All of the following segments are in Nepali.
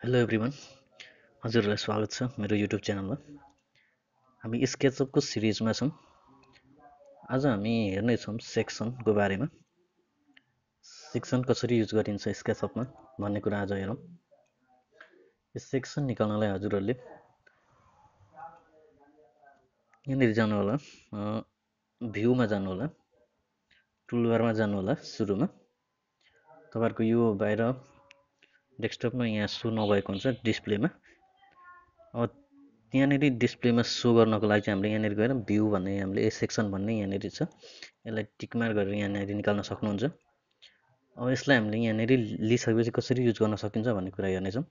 हेलो एभ्रिवान, हजुरहरूलाई स्वागत छ मेरो युट्युब च्यानलमा। हामी स्केचअपको सिरिजमा छौँ। आज हामी हेर्नेछौँ सेक्सनको बारेमा। सेक्सन कसरी युज गरिन्छ स्केचअपमा भन्ने कुरा आज हेरौँ। यो सेक्सन निकाल्नलाई हजुरहरूले यहाँनिर जानुहोला, भ्यूमा जानुहोला, टुलबारमा जानुहोला। सुरुमा तपाईँहरूको यो बाहिर डेस्कटपमा यहाँ सो नभएको हुन्छ डिस्प्लेमा। अब त्यहाँनिर डिस्प्लेमा सो गर्नको लागि चाहिँ हामीले यहाँनिर गएर भ्यू भन्ने हामीले सेक्सन भन्ने यहाँनिर छ, यसलाई टिकमार्क गरेर यहाँनिर निकाल्न सक्नुहुन्छ। अब यसलाई हामीले यहाँनिर लिइसकेपछि कसरी युज गर्न सकिन्छ भन्ने कुरा हेर्नेछौँ।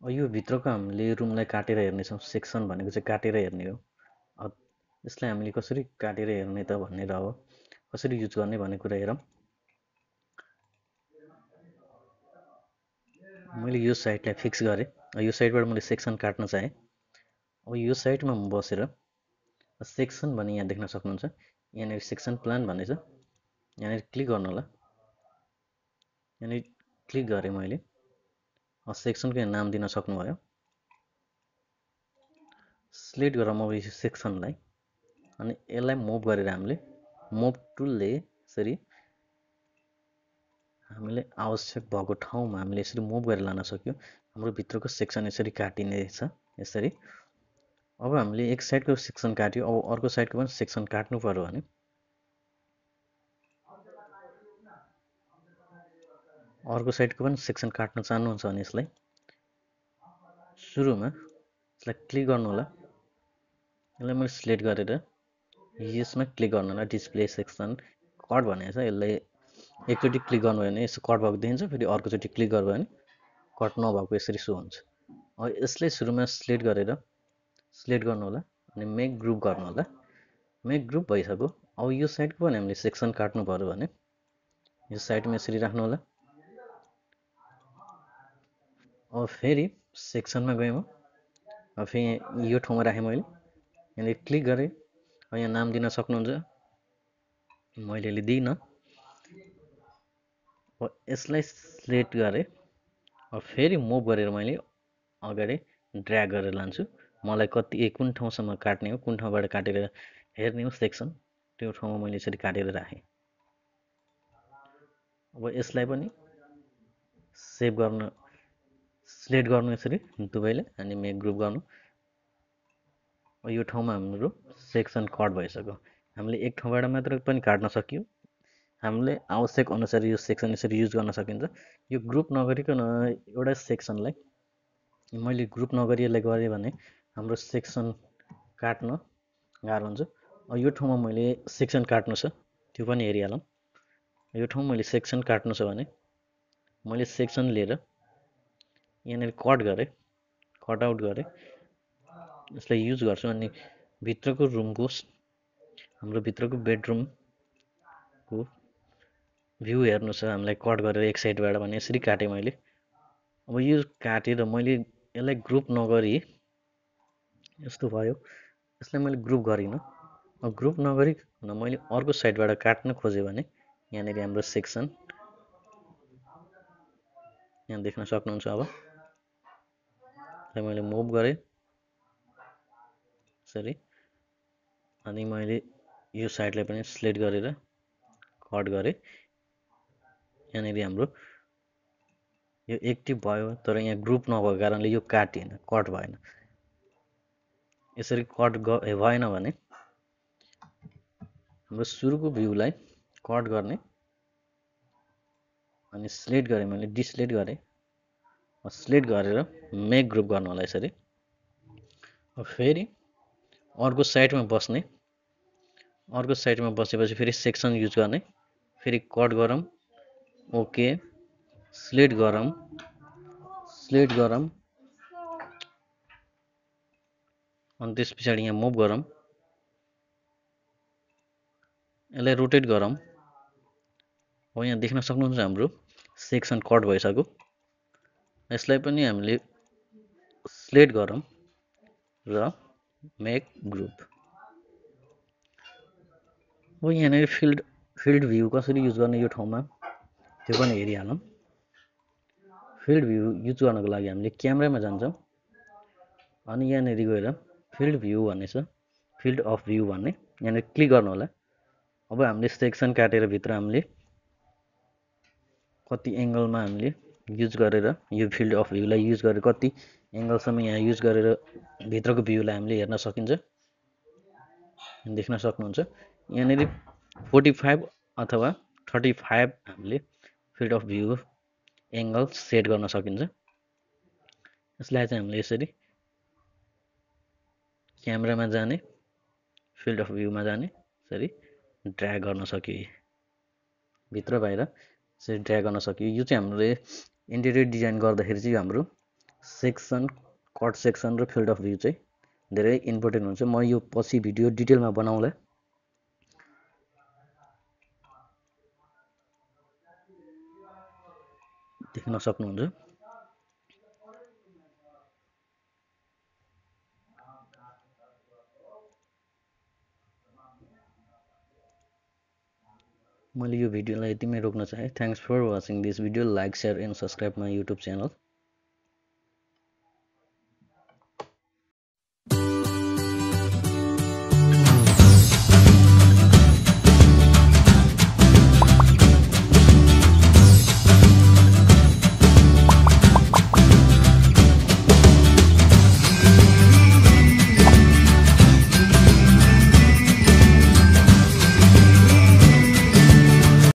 अब यो भित्रको हामीले रुमलाई काटेर हेर्नेछौँ। सेक्सन भनेको चाहिँ काटेर हेर्ने हो। अब यसलाई हामीले कसरी काटेर हेर्ने त भनेर अब कसरी युज गर्ने भन्ने कुरा हेरौँ। मैले यो साइडलाई फिक्स गरेँ। यो साइडबाट मैले सेक्सन काट्न चाहेँ। अब यो साइडमा बसेर सेक्सन भन्ने यहाँ देख्न सक्नुहुन्छ। यहाँनिर सेक्सन प्लान भन्ने छ, यहाँनिर क्लिक गर्नु होला। यहाँनिर क्लिक गरेँ मैले। सेक्सनको यहाँ नाम दिन सक्नुभयो। सिलेक्ट गरेर म यो सेक्सनलाई अनि यसलाई मुभ गरेर हामीले मुभ टुलले यसरी हामीले आवश्यक भएको ठाउँमा हामीले यसरी मुभ गरेर लान सक्यो। हाम्रो भित्रको सेक्सन यसरी काटिनेछ यसरी। अब हामीले एक साइडको सेक्सन काट्यो, अब अर्को साइडको पनि सेक्सन काट्नु पर्यो भने अर्को साइडको पनि सेक्सन काट्न चाहनुहुन्छ भने यसलाई सुरुमा यसलाई क्लिक गर्नु होला। यसलाई मैले सिलेक्ट गरेर यसमा क्लिक गर्नु होला। डिस्प्ले सेक्सन कट भनेको छ, यसलाई एकचोटि क्लिक गर्नुभयो भने यसो कट भएको देखिन्छ, फेरि अर्कोचोटि क्लिक गर्नुभयो भने कट नभएको यसरी सो हुन्छ। अब यसलाई सुरुमा सिलेक्ट गरेर सिलेक्ट गर्नु होला अनि मेक ग्रुप गर्नु होला। मेक ग्रुप भइसक्यो। अब यो साइडको पनि हामीले सेक्सन काट्नु पर्यो भने यो साइडमा यसरी राख्नु होला। अब फेरि सेक्सनमा गएँ म। अब फेरि यो ठाउँमा राखेँ मैले। यहाँनिर क्लिक गरेँ। अब यहाँ नाम दिन सक्नुहुन्छ, मैले अहिले दिइनँ। अब यसलाई सिलेक्ट गरेँ। अब फेरि मुभ गरेर मैले अगाडि ड्र्याग गरेर लान्छु। मलाई कति कुन ठाउँसम्म काट्ने हो, कुन ठाउँबाट काटेर हेर्ने हो सेक्सन, त्यो ठाउँमा मैले यसरी काटेर राखेँ। अब यसलाई पनि सेभ गर्न सिलेक्ट गर्नु यसरी दुवैले अनि मेक ग्रुप गर्नु। यो ठाउँमा हाम्रो सेक्सन कट भइसक्यो। हामीले एक ठाउँबाट मात्र पनि काट्न सक्यो। हामीले आवश्यक अनुसार यो सेक्सन यसरी युज गर्न सकिन्छ। यो ग्रुप नगरिकन एउटा सेक्सनलाई मैले ग्रुप नगरी यसलाई गरेँ भने हाम्रो सेक्सन काट्न गाह्रो हुन्छ। यो ठाउँमा मैले सेक्सन काट्नु छ त्यो पनि हेरिहालौँ। यो ठाउँ मैले सेक्सन काट्नु छ भने मैले सेक्सन लिएर यहाँनिर कट गरेँ, कट आउट गरेँ, यसलाई युज गर्छु। अनि भित्रको रुमको हाम्रो भित्रको बेडरुमको भ्यू हेर्नु छ हामीलाई कट गरेर एक साइडबाट भने यसरी काटेँ मैले। अब यो काटेर मैले यसलाई ग्रुप नगरी यस्तो भयो, यसलाई मैले ग्रुप गरिनँ। ग्रुप नगरिकन मैले अर्को साइडबाट काट्न खोजेँ भने यहाँनिर हाम्रो सेक्सन यहाँ देख्न सक्नुहुन्छ। अब मैले मुभ गरेँ यसरी अनि मैले यो साइडलाई पनि सिलेक्ट गरेर कट गरेँ। यहाँनिर हाम्रो यो एक्टिभ भयो, तर यहाँ ग्रुप नभएको कारणले यो काटिएन, कट भएन। यसरी कट भएन भने हाम्रो सुरुको भ्यूलाई कट गर्ने अनि सिलेक्ट गरेँ मैले, डिसिलेक्ट गरेँ, सिलेक्ट गरेर मेक ग्रुप गर्नु होला यसरी। फेरि अर्को साइडमा बस्ने, अर्को साइडमा बसेपछि फेरि सेक्सन युज गर्ने, फेरि कट गरौँ, ओके, सिलेक्ट गरौँ, अनि त्यस पछाडि यहाँ मुभ गरौँ, यसलाई रोटेट गरौँ। अब यहाँ देख्न सक्नुहुन्छ हाम्रो सेक्सन कट भइसक्यो। यसलाई पनि हामीले सिलेक्ट गरौँ र मेक ग्रुप। अब यहाँनिर फिल्ड भ्यू कसरी युज गर्ने यो ठाउँमा त्यो पनि हेरिहालौँ। फिल्ड भ्यू युज गर्नको लागि हामीले क्यामेरामा जान्छौँ अनि यहाँनिर गएर फिल्ड भ्यू भन्ने छ, फिल्ड अफ भ्यू भन्ने, यहाँनिर क्लिक गर्नु होला। अब हामीले सेक्सन काटेर भित्र हामीले कति एङ्गलमा हामीले युज गरेर यो फिल्ड अफ भ्यूलाई युज गरेर कति एङ्गलसम्म यहाँ युज गरेर भित्रको भ्यूलाई हामीले हेर्न सकिन्छ, देख्न सक्नुहुन्छ। यहाँनिर 45 अथवा 35 हामीले field of view angle set गर्न सकिन्छ। यसलाई चाहिँ हामीले यसरी क्यामेरामा जाने, फिल्ड अफ भ्यूमा जाने, यसरी ड्र्याग गर्न सकियो, भित्र बाहिर यसरी ड्र्याग गर्न सकियो। यो चाहिँ हामीले इन्टेरियर डिजाइन गर्दाखेरि चाहिँ हाम्रो सेक्सन, कट सेक्सन र फिल्ड अफ भ्यू चाहिँ धेरै इम्पोर्टेन्ट हुन्छ। म यो पछि भिडियो डिटेलमा बनाउँला। देख्न सक्नुहुन्छ। मैले यो भिडियोलाई यतिमै रोक्न चाहे। Thanks for watching this video. Like, share and subscribe my YouTube channel.